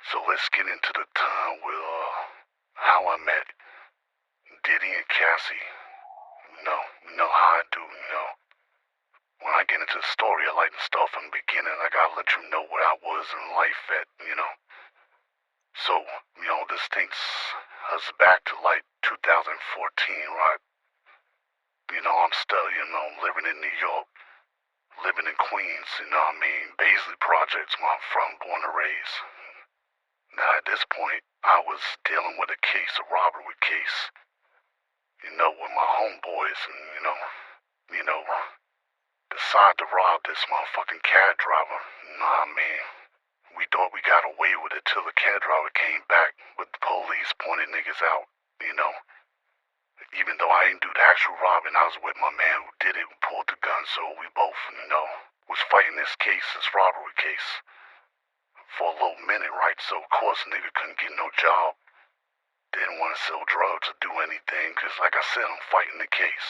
So let's get into the time with how I met Diddy and Cassie. You know how I do, When I get into the story, I like to start from the beginning. I gotta let you know where I was in life at. So, this takes us back to like 2014, right? I'm still, living in New York, living in Queens, Baisley Projects where I'm from, born and raised. Now at this point, I was dealing with a case, a robbery case, with my homeboys and, decide to rob this motherfucking cab driver. We thought we got away with it till the cab driver came back with the police pointing niggas out, you know. Even though I didn't do the actual robbing, I was with my man who did it, who pulled the gun, so we both, was fighting this case, this robbery case, for a little minute, right? So of course nigga couldn't get no job. Didn't want to sell drugs or do anything, cause like I said, I'm fighting the case.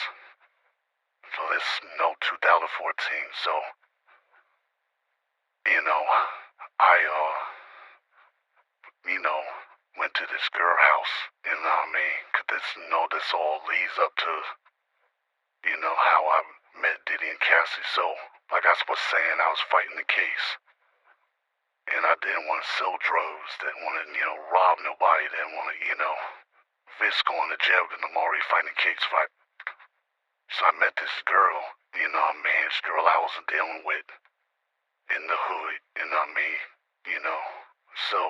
So this, 2014, so, I, went to this girl house, cause this all leads up to, how I met Diddy and Cassie. So, like I was saying, I was fighting the case. And I didn't want to sell drugs, didn't want to, rob nobody, didn't want to, risk going to jail because I'm already fighting a case fight. So I met this girl, this girl I was dealing with in the hood, So,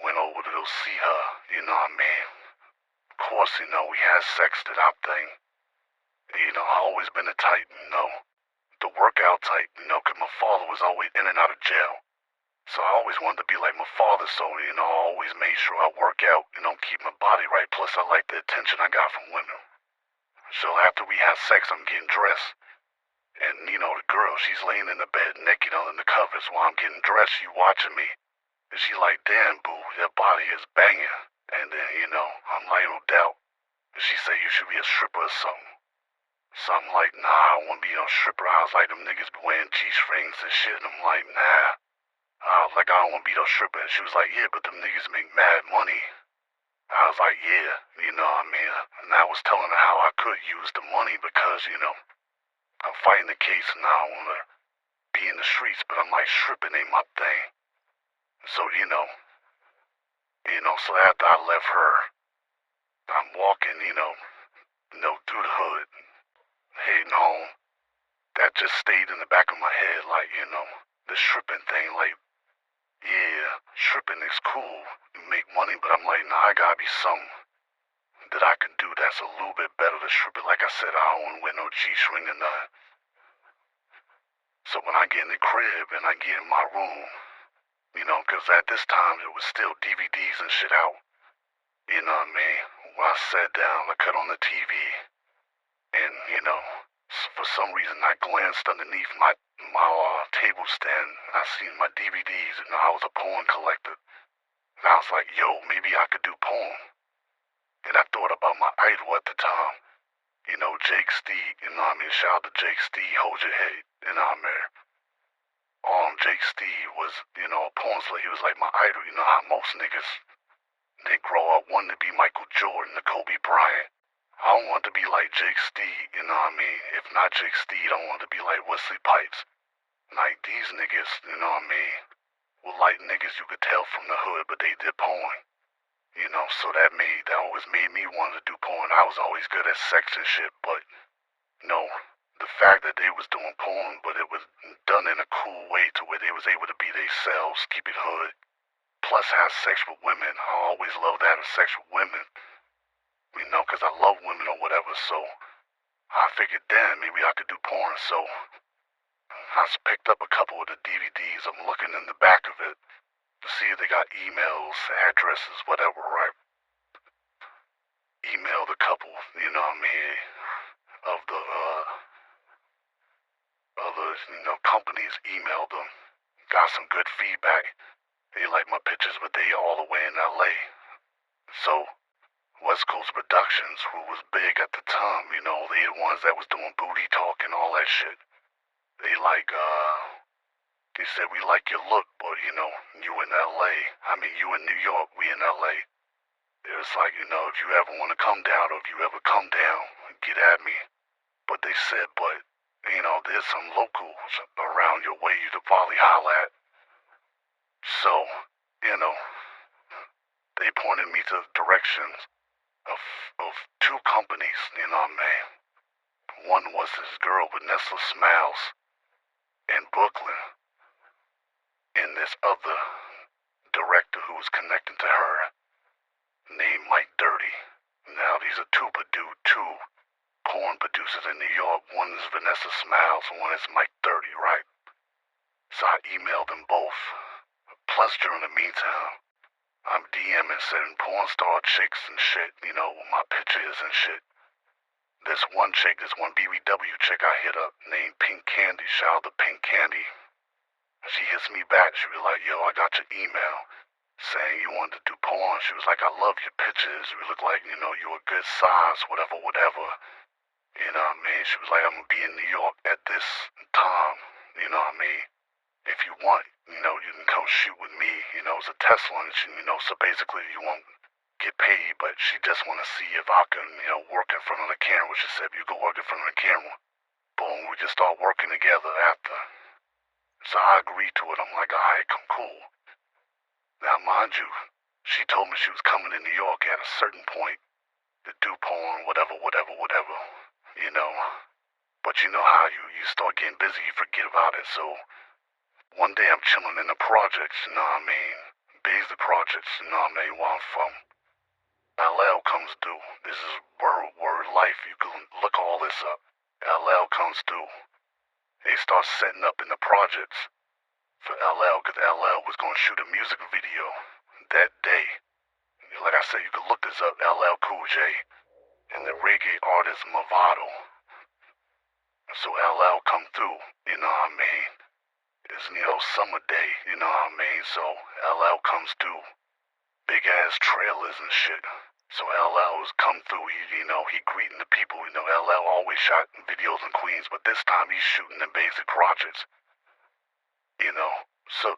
went over to go see her, Of course, we had sex, did our thing. I always been the type, the workout type, cause my father was always in and out of jail. So I always wanted to be like my father, so, I always made sure I work out, keep my body right. Plus I like the attention I got from women. So after we had sex, I'm getting dressed. And, the girl, she's laying in the bed naked under the covers while I'm getting dressed. She watching me. And she like, damn, boo, your body is banging. And then, I'm like, no doubt. And she say, you should be a stripper or something. So I'm like, nah, I don't want to be no stripper. I was like, them niggas be wearing G-strings and shit. And I'm like, nah. I was like, I don't want to be no stripper. And she was like, yeah, but them niggas make mad money. I was like, yeah, And I was telling her how I could use the money because, I'm fighting the case and I don't want to be in the streets, but I'm like, stripping ain't my thing. So, so after I left her, I'm walking, through the hood, heading home. That just stayed in the back of my head, like, the stripping thing, like, yeah, stripping is cool, you make money, but I'm like, nah, I gotta be something that I can do that's a little bit better than stripping. Like I said, I don't want to wear no G-string or nothing. So when I get in the crib and I get in my room, cause at this time it was still DVDs and shit out, when I sat down, I cut on the TV, and, for some reason I glanced underneath my table stand. I seen my DVDs, and I was a porn collector. And I was like, yo, maybe I could do porn. And I thought about my idol at the time, Jake Steed, shout out to Jake Steed, hold your head, Jake Steed was, a porn star. He was like my idol, how most niggas, they grow up wanting to be Michael Jordan or Kobe Bryant. I don't want to be like Jake Steed, If not Jake Steed, I want to be like Wesley Pipes. Like these niggas, were like niggas you could tell from the hood, but they did porn. So that always made me want to do porn. I was always good at sex and shit, but, the fact that they was doing porn, but it was done in a cool way to where they was able to be themselves, keep it hood, plus have sex with women. I always loved having sex with women, cause I love women or whatever, so I figured, damn, maybe I could do porn, so I picked up a couple of the DVDs. I'm looking in the back of it to see if they got emails, addresses, whatever, right? Emailed a couple, of the, other, companies, emailed them. Got some good feedback. They like my pictures, but they all the way in LA. So, West Coast Productions, who was big at the time, they the ones that was doing booty talk and all that shit. They like, He said, we like your look, but, you in L.A. I mean, you in New York, we in L.A. It was like, if you ever want to come down or if you ever come down, get at me. But they said, but, there's some locals around your way you could probably holler at. So, they pointed me to directions of two companies, man. One was this girl, Vanessa Smiles, in Brooklyn, and this other director who was connected to her, named Mike Dirty. Now, these are two porn producers in New York. One is Vanessa Smiles and one is Mike Dirty, right? So I emailed them both. Plus, during the meantime, I'm DMing, sending porn star chicks and shit, with my pictures and shit. This one BBW chick I hit up named Pink Candy. Shout out to Pink Candy. She hits me back. She was like, yo, I got your email saying you wanted to do porn. She was like, I love your pictures. You look like, you a good size, whatever. You know what I mean? She was like, I'm going to be in New York at this time. You know what I mean? If you want, you can come shoot with me. It's a test lunch, so basically you won't get paid, but she just want to see if I can, work in front of the camera. She said, you can work in front of the camera. Boom, we can start working together after. So I agreed to it. I'm like, alright, come cool. Now, mind you, she told me she was coming to New York at a certain point to do porn, whatever. But you know how you start getting busy, you forget about it. So one day I'm chilling in the projects, Basic projects, where I'm from. LL comes through. This is word life. You can look all this up. LL comes through. They start setting up in the projects for LL, because LL was going to shoot a music video that day. Like I said, you can look this up, LL Cool J and the reggae artist Movado. So LL come through, It's, summer day, So LL comes through. Big ass trailers and shit. So LL has come through, he greeting the people. LL always shot videos in Queens, but this time he's shooting in Basic projects. So,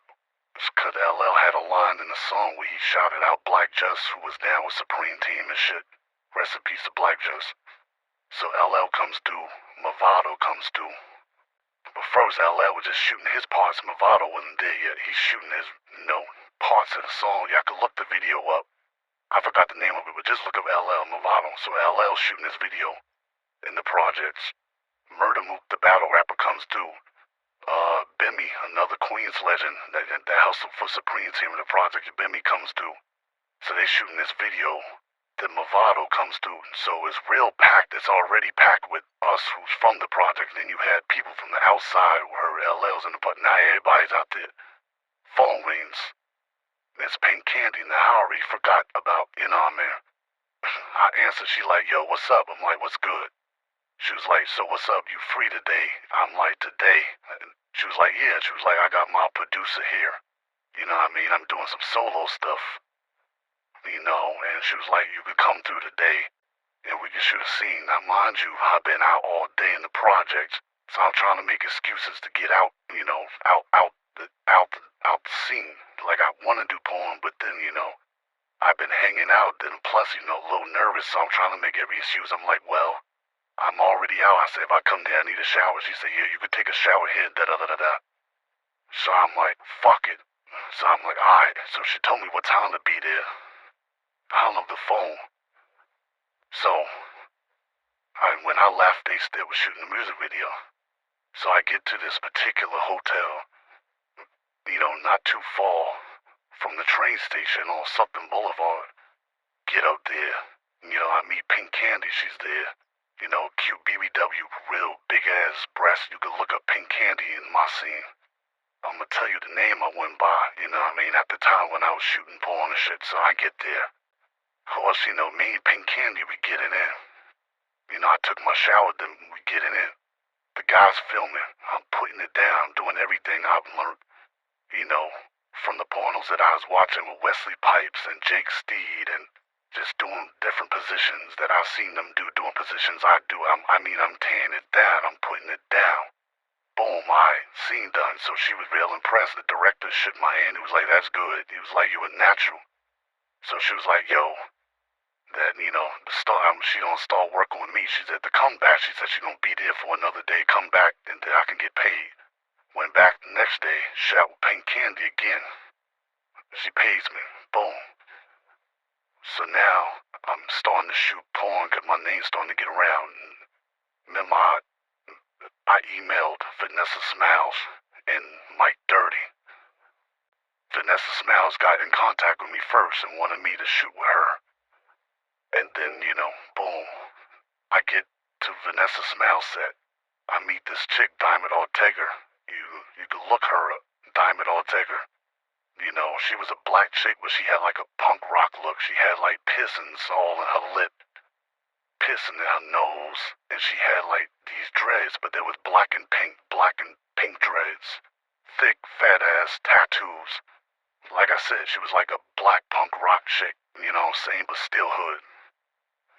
cause LL had a line in the song where he shouted out Black Just, who was down with Supreme Team and shit. Rest in peace to Black Just. So LL comes through, Movado comes through. But first, LL was just shooting his parts. Movado wasn't there yet. He's shooting his, parts of the song. Y'all can look the video up. I forgot the name of it, but just look up LL Movado. So LL shooting his video in the projects. Murder Mook, the battle rapper, comes through. Bimmy, another Queens legend that hustled for Supreme Team in the project. Bimmy comes through. So they shooting this video. The Movado comes through, so it's real packed. It's already packed with us who's from the project. Then you had people from the outside who heard LL's in the project. Now everybody's out there. Phone rings. It's Pink Candy and the Howery forgot about, I answered, she like, yo, what's up? I'm like, what's good? She was like, so what's up? You free today? I'm like, today? And she was like, yeah. She was like, I got my producer here. I'm doing some solo stuff. And she was like, you could come through today and we could shoot a scene. Now, mind you, I've been out all day in the project, so I'm trying to make excuses to get out, out the scene. Like, I want to do porn, but then, I've been hanging out, then plus, a little nervous, so I'm trying to make every excuse. I'm like, well, I'm already out. I said, if I come there, I need a shower. She said, yeah, you could take a shower here, da-da-da-da-da. So I'm like, fuck it. So I'm like, alright. So she told me what time to be there. I hung up the phone. So, when I left, they still was shooting the music video. So I get to this particular hotel, not too far from the train station on Sutton Boulevard. Get up there. I meet Pink Candy, she's there. Cute BBW, real big ass breasts. You could look up Pink Candy in my scene. I'm gonna tell you the name I went by, at the time when I was shooting porn and shit. So I get there. Of course, me and Pink Candy, we getting in. I took my shower, then we getting in. The guy's filming. I'm putting it down, doing everything I've learned, from the pornos that I was watching with Wesley Pipes and Jake Steed, and just doing different positions that I've seen them do, doing positions I do. I'm tearing it down. I'm putting it down. boom, scene done. So she was real impressed. The director shook my hand. He was like, that's good. He was like, you were natural. So she was like, yo, that, she gonna start working with me. She said to come back. She said she gonna be there for another day. Come back and then I can get paid. Went back the next day, shot with Pink Candy again. She pays me. Boom. So now I'm starting to shoot porn because my name's starting to get around. Remember, I emailed Vanessa Smiles and Mike Dirty. Vanessa Smiles got in contact with me first and wanted me to shoot with her. And then, boom, I get to Vanessa Smiles' set. I meet this chick, Diamond Ortega. You can look her up, Diamond Ortega. She was a black chick, but she had like a punk rock look. She had like piercings all in her lip, piercing in her nose, and she had like these dreads, but they was black and pink dreads. Thick, fat ass tattoos. Like I said, she was like a black punk rock chick, you know what I'm saying, but still hood.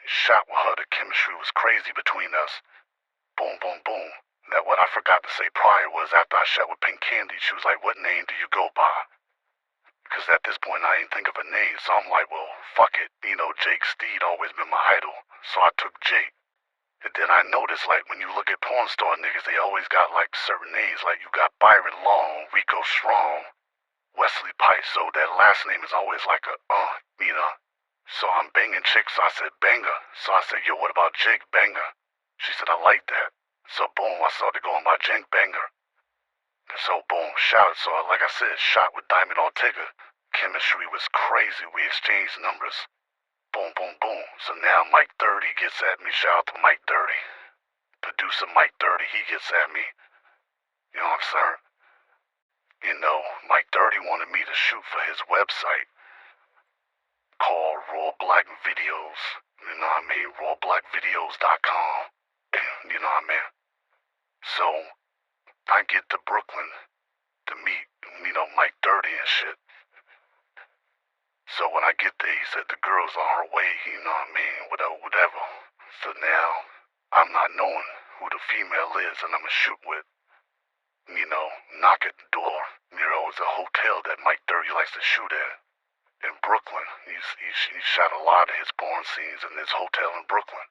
Shot with her, the chemistry was crazy between us. Boom, boom, boom. Now what I forgot to say prior was after I shot with Pink Candy, she was like, what name do you go by? Because at this point I didn't think of a name, so I'm like, well, fuck it. Jake Steed always been my idol, so I took Jake. And then I noticed, like, when you look at porn star niggas, they always got, like, certain names. Like, you got Byron Long, Rico Strong, Wesley Pike, so that last name is always like a, So I'm banging chicks, so I said, banger. So I said, yo, what about Jake Banger? She said, I like that. So boom, I started going by Jake Banger. So boom, shot. So like I said, shot with Diamond Ortega. Chemistry was crazy. We exchanged numbers. Boom, boom, boom. So now Mike Dirty gets at me. Shout out to Mike Dirty. Producer Mike Dirty, he gets at me. You know what I'm saying? Mike Dirty wanted me to shoot for his website called Raw Black Videos. You know what I mean? RawBlackVideos.com. You know what I mean? So I get to Brooklyn to meet, Mike Dirty and shit. So when I get there, he said the girl's on her way, you know what I mean? Whatever. So now I'm not knowing who the female is and I'm gonna shoot with. Knock at the door. It's a hotel that Mike Dirty likes to shoot at in Brooklyn. He shot a lot of his porn scenes in this hotel in Brooklyn.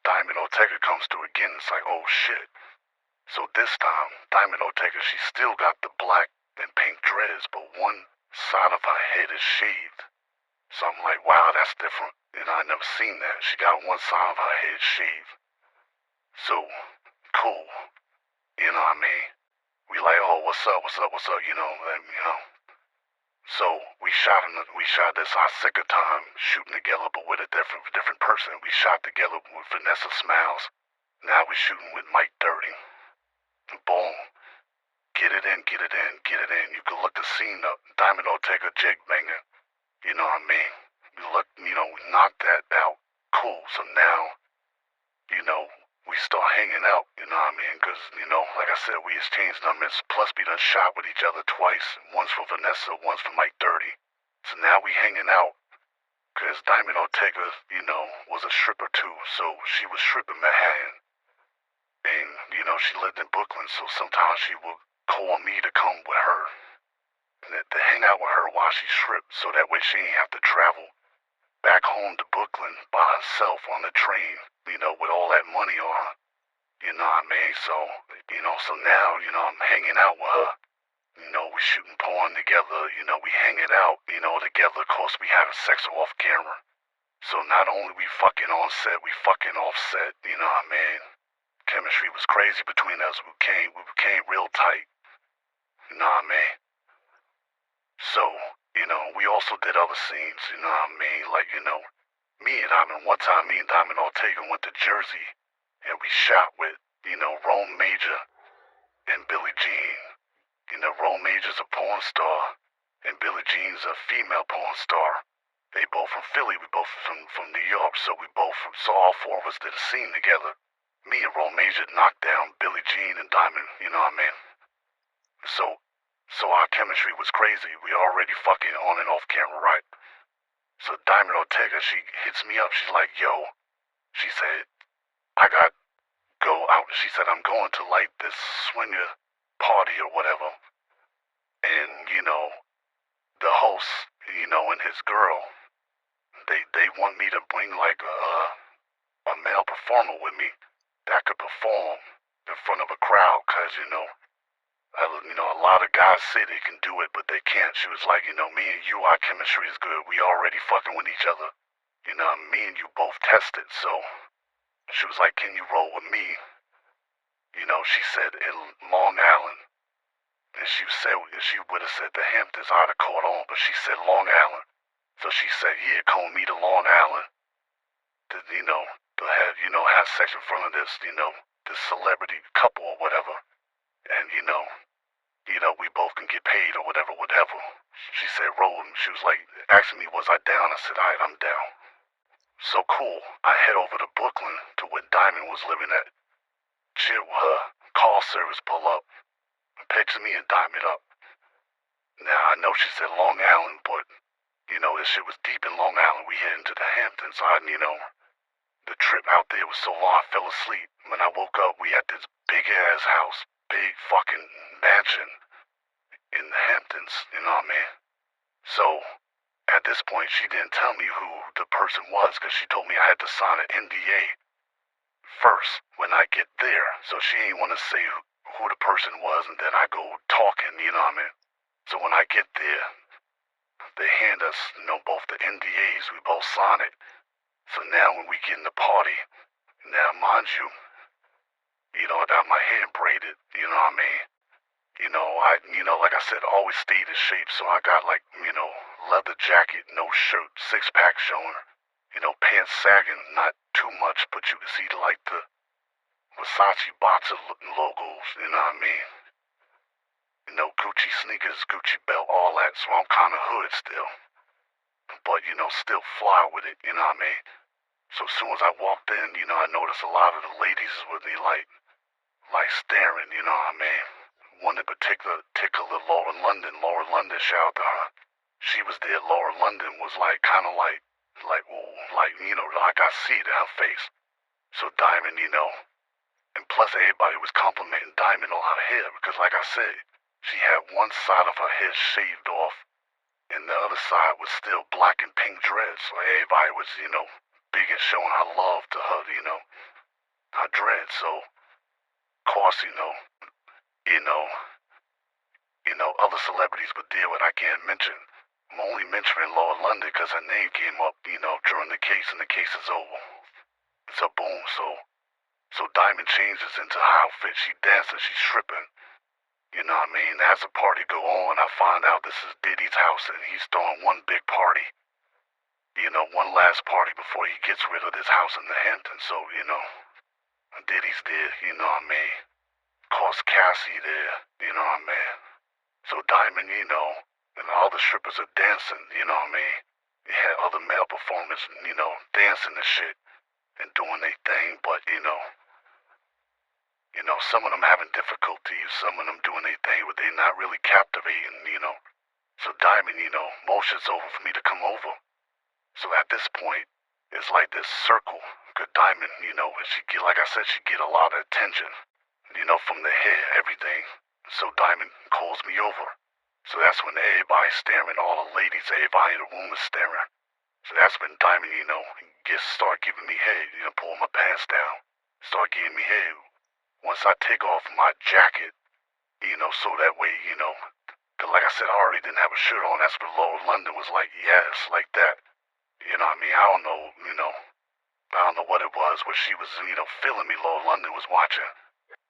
Diamond Ortega comes through again. It's like, oh shit. So this time, Diamond Ortega, she still got the black and pink dreads, but one side of her head is shaved. So I'm like, wow, that's different. I never seen that. She got one side of her head shaved. So, cool. You know what I mean? We like, oh, what's up? So we shot this our second time shooting together, but with a different person. We shot together with Vanessa Smiles. Now we shooting with Mike Dirty. Boom. Get it in. You can look the scene up. Diamond Ortega, Jake Banger. You know what I mean? We knocked that out. Cool. So now, we start hanging out, you know what I mean? Because, like I said, we exchanged numbers. Plus, we done shot with each other twice. Once for Vanessa, once for Mike Dirty. So now we hanging out. Because Diamond Ortega, was a stripper too. So she was stripping Manhattan. And, she lived in Brooklyn. So sometimes she would call me to come with her. And to hang out with her while she stripped. So that way she ain't have to travel back home to Brooklyn by herself on the train, with all that money on her. You know what I mean? So, so now, I'm hanging out with her. We shooting porn together, we hanging out, together. Of course, we having sex off camera. So not only we fucking on set, we fucking off set, you know what I mean? Chemistry was crazy between us. We became real tight. You know what I mean? So, we also did other scenes, you know what I mean? Like, one time me and Diamond Ortega went to Jersey and we shot with, Rome Major and Billie Jean. Rome Major's a porn star and Billie Jean's a female porn star. They both from Philly, we both from New York, so so all four of us did a scene together. Me and Rome Major knocked down Billie Jean and Diamond, you know what I mean? So our chemistry was crazy. We already fucking on and off camera, right? So Diamond Ortega, she hits me up. She's like, yo, she said, I got go out she said, I'm going to like this swinger party or whatever. And, the host, and his girl, they want me to bring like a male performer with me that could perform in front of a crowd, cause a lot of guys say they can do it, but they can't. She was like, me and you, our chemistry is good. We already fucking with each other. Me and you both tested. So she was like, can you roll with me? She said in Long Island. And she would have said the Hamptons, I'd have caught on, but she said Long Island. So she said, yeah, call me to Long Island. To, have sex in front of this, this celebrity couple or whatever. And, we both can get paid or whatever. She said, roll. And she was like, asking me, was I down? I said, all right, I'm down. So cool. I head over to Brooklyn to where Diamond was living at. Chill with her. Call service pull up. Picks me and Diamond up. Now, I know she said Long Island, but, this shit was deep in Long Island. We head into the Hamptons. The trip out there was so long I fell asleep. When I woke up, we had this big-ass house, big fucking mansion in the Hamptons, So, at this point, she didn't tell me who the person was because she told me I had to sign an NDA first when I get there. So she ain't want to say who the person was, and then I go talking, So when I get there, they hand us, both the NDAs. We both sign it. So now when we get in the party, now mind you, I got my hair braided, like I said, always stayed in shape. So I got like, leather jacket, no shirt, six-pack showing, pants sagging, not too much, but you can see like the Versace boxer logos, Gucci sneakers, Gucci belt, all that, so I'm kind of hood still. But, still fly with it, So as soon as I walked in, I noticed a lot of the ladies with me like staring, One in particular, Laura London. Laura London, shout out to her. She was there. Laura London was like, kind of like, like I see it in her face. So Diamond, and plus everybody was complimenting Diamond on her hair because like I said, she had one side of her hair shaved off and the other side was still black and pink dreads. So everybody was, big and showing her love to her, her dreads. So, of course, other celebrities would deal with I can't mention. I'm only mentioning Laura London because her name came up, during the case and the case is over. So boom, so Diamond changes into her outfit. She dances, she's stripping. As the party go on, I find out this is Diddy's house and he's throwing one big party. One last party before he gets rid of this house in the Hamptons. So, Diddy's there, Of course, Cassie there, So Diamond, and all the strippers are dancing, You had other male performers, dancing and shit and doing their thing, but, some of them having difficulty, some of them doing their thing, but they're not really captivating, So Diamond, motions over for me to come over. So at this point, it's like this circle. Good Diamond, she get, like I said, she get a lot of attention, from the hair, everything. So Diamond calls me over. So that's when everybody's staring, all the ladies, everybody in the room is staring. So that's when Diamond, start giving me head, pull my pants down, start giving me head. Once I take off my jacket, so that way, 'cause like I said, I already didn't have a shirt on. That's when Laura London was like, yes, like that. I don't know, I don't know what it was, but she was, feeling me. Laura London was watching,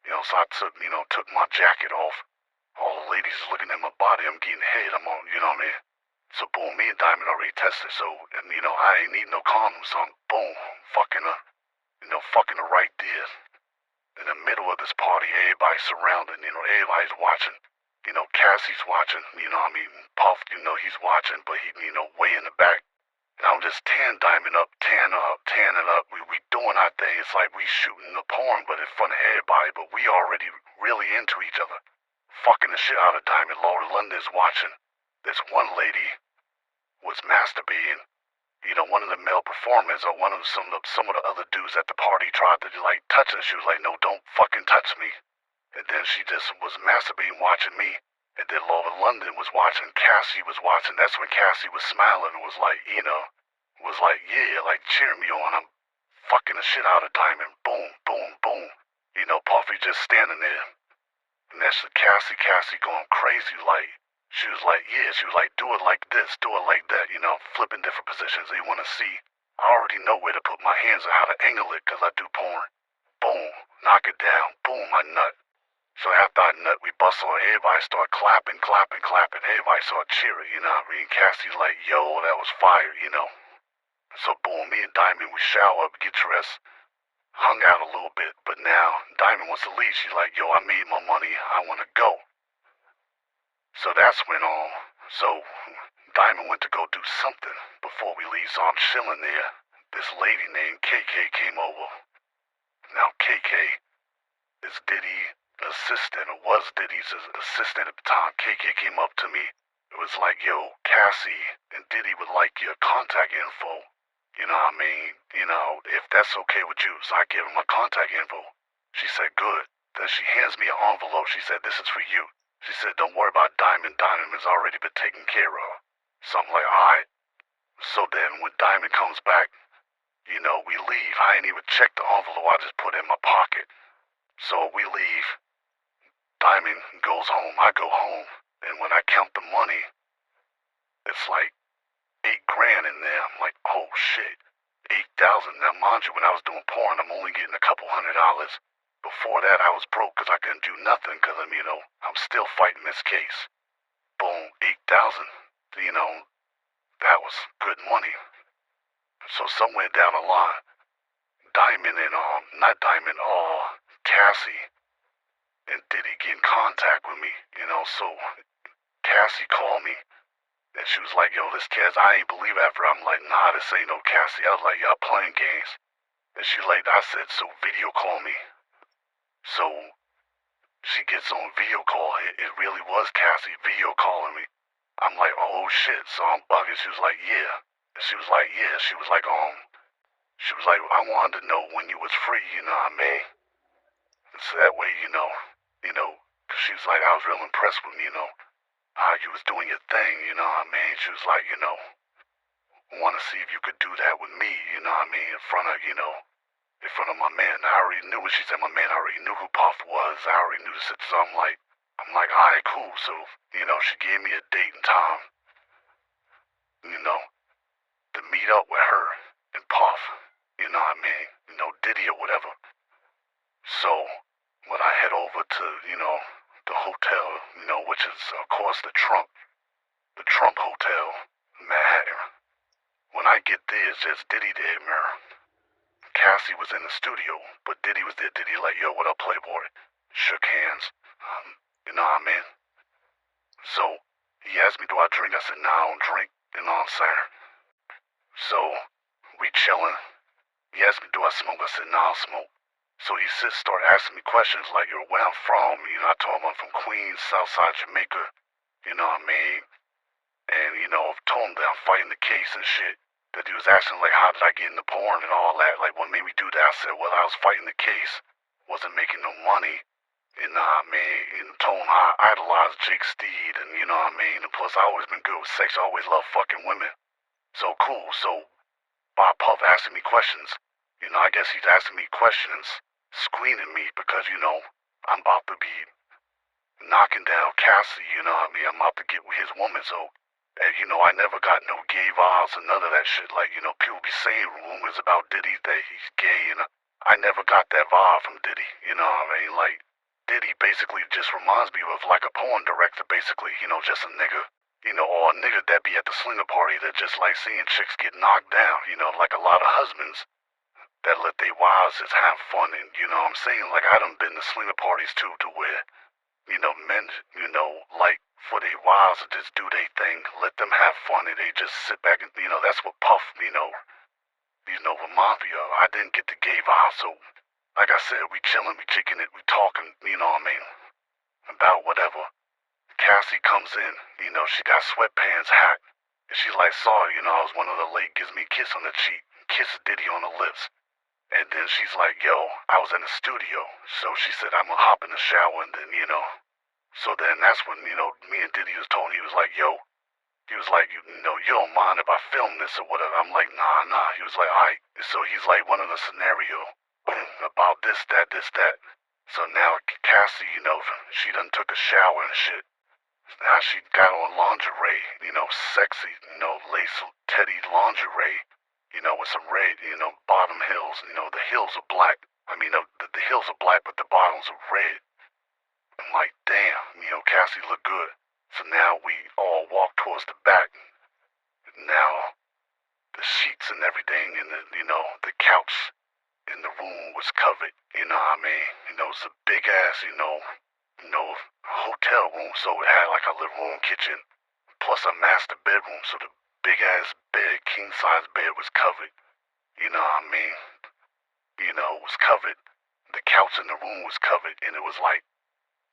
so I took my jacket off. All the ladies is looking at my body. I'm getting head. I'm on, So boom, me and Diamond already tested. So, and I ain't need no condom. So I'm boom, fucking her, fucking her right there. In the middle of this party, everybody's surrounding, everybody's watching. Cassie's watching, Puff, he's watching, but he, way in the back. And I'm just tearing Diamond up, tearing her up, tearing it up. We doing our thing. It's like we shooting the porn, but in front of everybody, but we already really into each other. Fucking the shit out of Diamond. Laura London's watching. This one lady was masturbating One of the male performers or some of the other dudes at the party tried to like touch her. She was like, "No, don't fucking touch me." And then she just was masturbating watching me. And then Laura London was watching, Cassie was watching. That's when Cassie was smiling and was like, was like, yeah, like cheering me on. I'm fucking the shit out of Diamond. Boom, boom, boom. Puffy just standing there. And that's the Cassie going crazy like. She was like, yeah, she was like, do it like this, do it like that, flipping different positions they want to see. I already know where to put my hands and how to angle it because I do porn. Boom, knock it down, boom, I nut. So after I nut, we bustle and everybody start clapping. Everybody start cheering, you know what I mean? Cassie's like, yo, that was fire. So boom, me and Diamond, we shower up, get dressed, hung out a little bit. But now, Diamond wants to leave. She's like, yo, I made my money, I want to go. So that's when so Diamond went to go do something before we leave, so I'm chilling there. This lady named KK came over. Now KK is Diddy's assistant, or was Diddy's assistant at the time. KK came up to me. It was like, yo, Cassie and Diddy would like your contact info. You know what I mean? If that's okay with you. So I gave her my contact info. She said, good. Then she hands me an envelope. She said, this is for you. She said, don't worry about Diamond. Diamond has already been taken care of. So I'm like, alright. So then when Diamond comes back, we leave. I ain't even checked the envelope. I just put it in my pocket. So we leave. Diamond goes home. I go home. And when I count the money, it's like $8,000 in there. I'm like, oh shit. 8,000. Now mind you, when I was doing porn, I'm only getting a couple $100. Before that, I was broke because I couldn't do nothing because I'm still fighting this case. Boom, 8,000. That was good money. So somewhere down the line, Diamond and, Cassie and Diddy get in contact with me, so Cassie called me and she was like, yo, this Cass, I ain't believe after. I'm like, nah, this ain't no Cassie. I was like, y'all playing games. And she like, I said, so video call me. So she gets on video call. It really was Cassie video calling me. I'm like, oh shit. So I'm bugging. She was like, yeah. And she was like, yeah. She was like, I wanted to know when you was free, you know what I mean? And so that way, cause she was like, I was real impressed with me, how you was doing your thing, you know what I mean? She was like, want to see if you could do that with me, you know what I mean? In front of my man. I already knew when she said my man, I already knew who Puff was. I already knew this. So I'm like, alright, cool. So, she gave me a date and time, to meet up with her and Puff, you know what I mean? Diddy or whatever. So, when I head over to, the hotel, which is, of course, the Trump Hotel, Manhattan. When I get there, it's just Diddy there, man. Cassie was in the studio, but Diddy was there. Diddy like, yo, what up, Playboy? Shook hands. You know what I mean? So, he asked me, do I drink? I said, nah, I don't drink. You know what I'm saying? So, we chilling. He asked me, do I smoke? I said, nah, I smoke. So he started asking me questions like, yo, where I'm from. I told him I'm from Queens, Southside Jamaica. You know what I mean? And, I've told him that I'm fighting the case and shit. That he was asking, like, how did I get into porn and all that? Like, what made me do that? I said, well, I was fighting the case. Wasn't making no money. You know what I mean? And told him how I idolized Jake Steed and, you know what I mean? And plus, I always been good with sex. I always loved fucking women. So, cool. So, Bob Puff asking me questions. I guess he's asking me questions, screening me because, I'm about to be knocking down Cassie, you know what I mean? I'm about to get with his woman, so, and, I never got no gay vibes or none of that shit. Like, people be saying rumors about Diddy that he's gay, and I never got that vibe from Diddy, you know what I mean? Like, Diddy basically just reminds me of like a porn director, basically, just a nigga, or a nigga that be at the slinger party that just like seeing chicks get knocked down, like a lot of husbands that let their wives just have fun. And, what I'm saying? Like, I done been to slinger parties too, to where, men, like for their wives to just do their thing, let them have fun, and they just sit back and, that's what Puff, reminds me of. I didn't get the gay vibe, so, like I said, we chilling, we kicking it, we talking, you know what I mean, about whatever. Cassie comes in, she got sweatpants, hat, And she's like, sorry, I was one of the late, gives me a kiss on the cheek, kiss Diddy on the lips. And then she's like, yo, I was in the studio. So she said, I'm gonna hop in the shower and then, So then that's when, me and Diddy was told, he was like, yo, he was like, you don't mind if I film this or whatever. I'm like, nah. He was like, alright. So he's like, one of the scenario about this, that. So now Cassie, she done took a shower and shit. Now she got on lingerie, sexy, lace teddy lingerie, with some red, bottom heels. The heels are black. I mean, the heels are black, but the bottoms are red. I'm like, damn, Cassie looked good. So now we all walk towards the back. Now the sheets and everything and the couch in the room was covered, what I mean? It was a big ass, hotel room, so it had like a living room, kitchen, plus a master bedroom, so the big ass bed, king size bed was covered, what I mean? It was covered. The couch in the room was covered, and it was like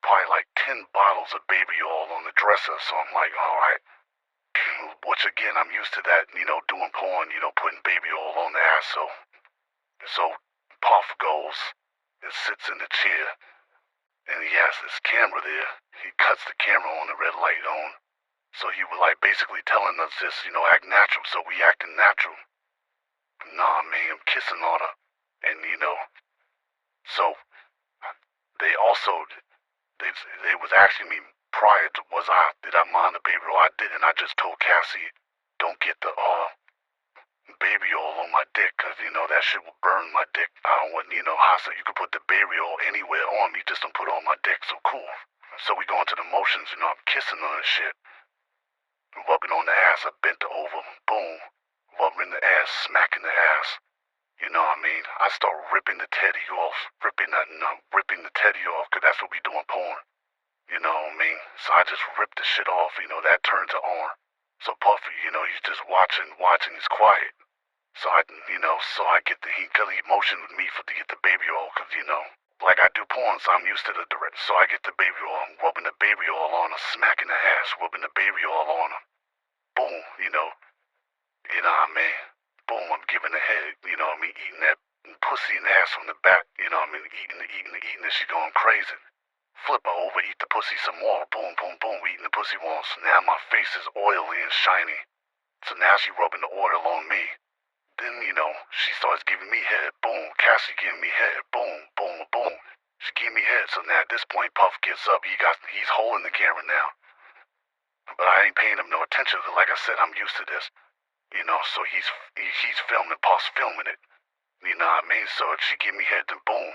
probably like 10 bottles of baby oil on the dresser, so I'm like, alright. Which again, I'm used to that, doing porn, putting baby oil on the ass, so Puff goes and sits in the chair, and he has this camera there. He cuts the camera on, the red light on, so he was like basically telling us this, act natural, so we acting natural. Nah, man, I'm kissing on her, and so they also, they was asking me prior to, did I mind the baby oil? I didn't. I just told Cassie, don't get the baby oil on my dick, cause that shit will burn my dick. I don't want, hot, so you can put the baby oil anywhere on me, just don't put it on my dick, so cool. So we go into the motions, I'm kissing on the shit, rubbing on the ass, I bent her over, boom, rubbing the ass, smacking the ass. You know what I mean? I start ripping the teddy off, ripping the teddy off, cause that's what we do in porn. You know what I mean? So I just ripped the shit off, that turned to on. So Puffy, he's just watching, he's quiet. So I get cause he motioned with me to get the baby oil, cause like I do porn, so I'm used to the direct. So I get the baby oil, I'm rubbing the baby oil on her, smacking the ass, rubbing the baby oil on her. Boom, you know what I mean? Boom, I'm giving the head, eating that pussy and ass from the back, eating, and she going crazy. Flip her over, eat the pussy some more, boom, eating the pussy once. Now my face is oily and shiny. So now she rubbing the oil on me. Then, she starts giving me head, boom, Cassie giving me head, boom. She gave me head, so now at this point Puff gets up, he's holding the camera now. But I ain't paying him no attention, because like I said, I'm used to this. So he's filming, Puff's filming it. You know what I mean? So she give me head, then boom,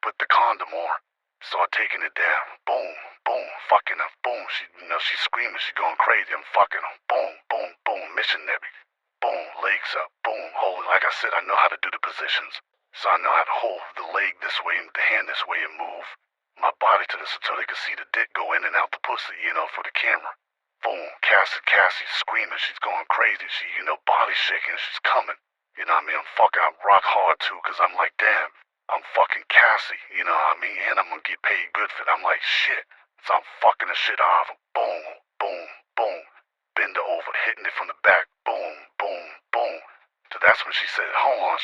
put the condom on. Start taking it down, boom, fucking her, boom. She's screaming, she's going crazy, I'm fucking her, boom, missionary. Boom, legs up, boom, hold it. Like I said, I know how to do the positions. So I know how to hold the leg this way, the hand this way, and move my body to this so they can see the dick go in and out the pussy, for the camera. Boom, Cassie's screaming, she's going crazy. She, body shaking, she's coming. You know what I mean? I'm fucking, I rock hard too, because I'm like, damn, I'm fucking Cassie, you know what I mean? And I'm gonna get paid good for it. I'm like, shit. So I'm fucking the shit out of her. Boom. Bend her over, hitting it from the back. Boom. So that's when she said, hold on,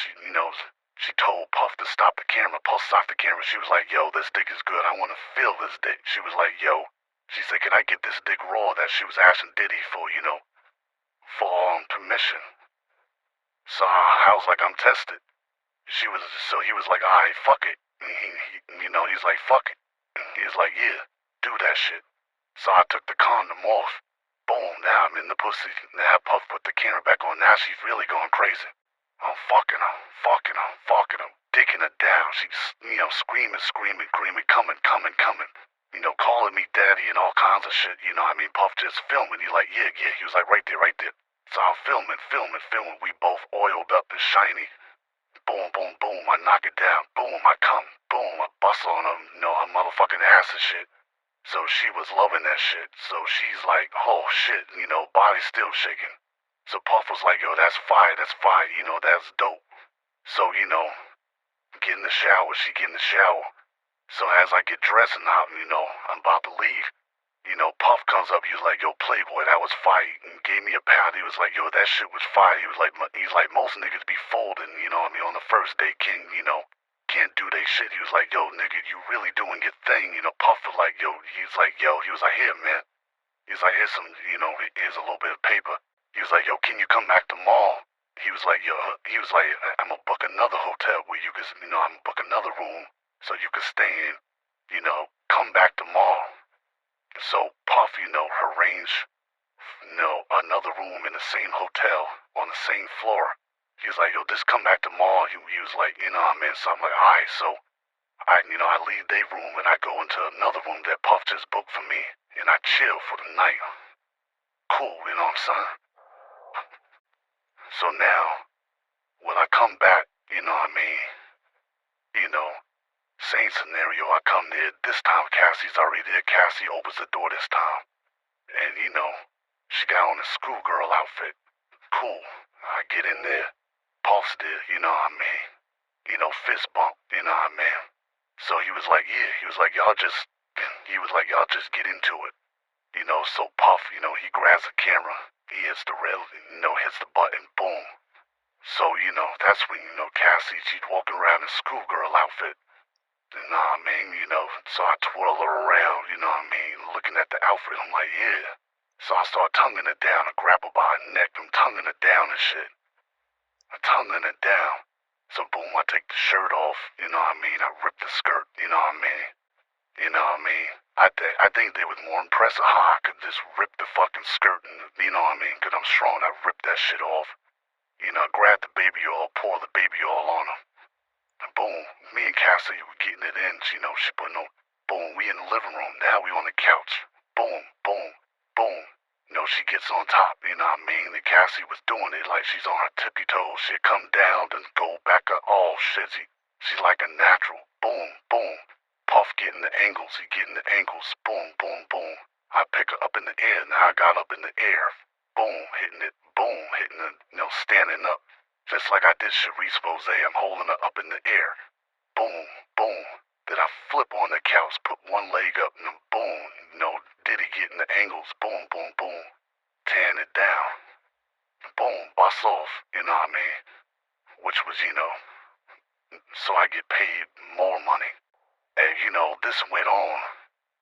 she told Puff to stop the camera. Puff stopped the camera. She was like, yo, this dick is good. I want to feel this dick. She was like, yo. She said, can I get this dick raw that she was asking Diddy for, for permission? So I was like, I'm tested. So he was like, alright, fuck it. He's like, fuck it. He was like, yeah, do that shit. So I took the condom off. Boom, now I'm in the pussy. Now Puff put the camera back on. Now she's really going crazy. I'm fucking her, dicking her down. She's, screaming, coming. Calling me daddy and all kinds of shit. Puff just filming. He like, yeah. He was like, right there. So I'm filming. We both oiled up and shiny. Boom. I knock it down. Boom, I come. Boom, I bust on her, her motherfucking ass and shit. So she was loving that shit. So she's like, oh shit, body's still shaking. So Puff was like, yo, that's fire, that's dope. So, get in the shower, she get in the shower. So as I get dressed and I'm about to leave, You know, Puff comes up, he was like, yo, Playboy, that was fire, and gave me a pound. He was like, yo, that shit was fire. He was like, most niggas be folding, you know what I mean, on the first day, can't do they shit. He was like, yo, nigga, you really doing your thing, you know. Puff was like, yo, he was like, here, man. He was like, here's some, here's a little bit of paper. He was like, yo, can you come back tomorrow? He was like, yo, I'm gonna book another hotel where you can, I'm gonna book another room so you can stay in, come back tomorrow. So Puff, arranged, another room in the same hotel on the same floor. He was like, yo, just come back tomorrow. He was like, man. So I'm like, all right. So I leave their room and I go into another room that Puff just booked for me, and I chill for the night. Cool, you know what I'm saying? So now, when I come back, same scenario, I come there. This time Cassie's already there. Cassie opens the door this time. And, she got on a schoolgirl outfit. Cool. I get in there. Puff's there, you know what I mean? Fist bump, you know what I mean? So he was like, yeah, y'all just get into it. So Puff, he grabs the camera. He hits the rail, hits the button, boom. So, that's when, Cassie, she's walking around in schoolgirl outfit. You know what I mean? So I twirl her around, you know what I mean? Looking at the outfit, I'm like, yeah. So I start tonguing her down. I grab her by her neck. I'm tonguing her down and shit. I'm tonguing her down. So boom, I take the shirt off, you know what I mean? I rip the skirt, you know what I mean? You know what I mean? I think they was more impressed with how I could just rip the fucking skirt and, you know what I mean? Because I'm strong, I ripped that shit off. Grab the baby oil, pour the baby oil on her. And boom, me and Cassie were getting it in, she putting on, boom, we in the living room, now we on the couch. Boom, boom, boom. She gets on top, you know what I mean? And Cassie was doing it like she's on her tippy toes. She'd come down, then go back up. Oh, shit, she's like a natural. Boom, boom. Puff getting the angles, he getting the angles. Boom, boom, boom. I pick her up in the air, now I got up in the air. Boom, hitting it. Boom, hitting it, standing up. Just like I did Charisse Rose, I'm holding her up in the air. Boom, boom. Then I flip on the couch, put one leg up, and then boom, Diddy getting the angles. Boom, boom, boom. Tearing it down. Boom, bust off, you know what I mean? Which was, so I get paid more money. And, this went on,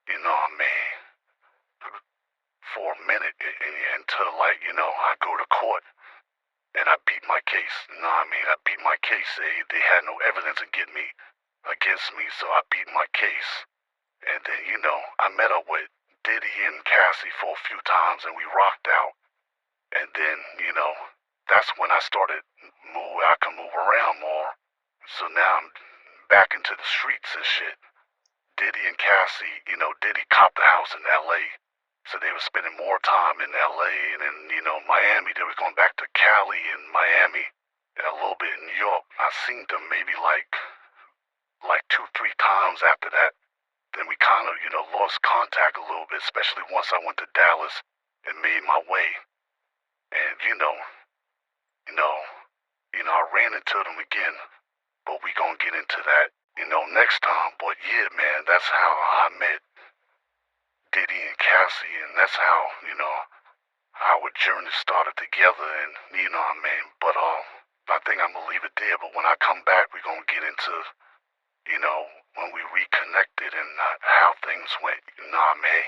you know what I mean, for a minute until, I go to court and I beat my case, you know what I mean? I beat my case. They had no evidence against me, so I beat my case. And then, I met up with Diddy and Cassie for a few times and we rocked out. And then, that's when I started I can move around more. So now I'm back into the streets and shit. Diddy and Cassie, Diddy copped the house in LA. So they were spending more time in LA and then, Miami. They were going back to Cali and Miami and a little bit in New York. I seen them maybe like 2-3 times after that. Then we kind of, lost contact a little bit, especially once I went to Dallas and made my way. And, I ran into them again, but we gonna get into that, next time. But yeah, man, that's how I met Diddy and Cassie, and that's how, our journey started together, and, what I mean? But, I think I'm gonna leave it there, but when I come back, we gonna get into, when we reconnected and how things went, you know what I mean?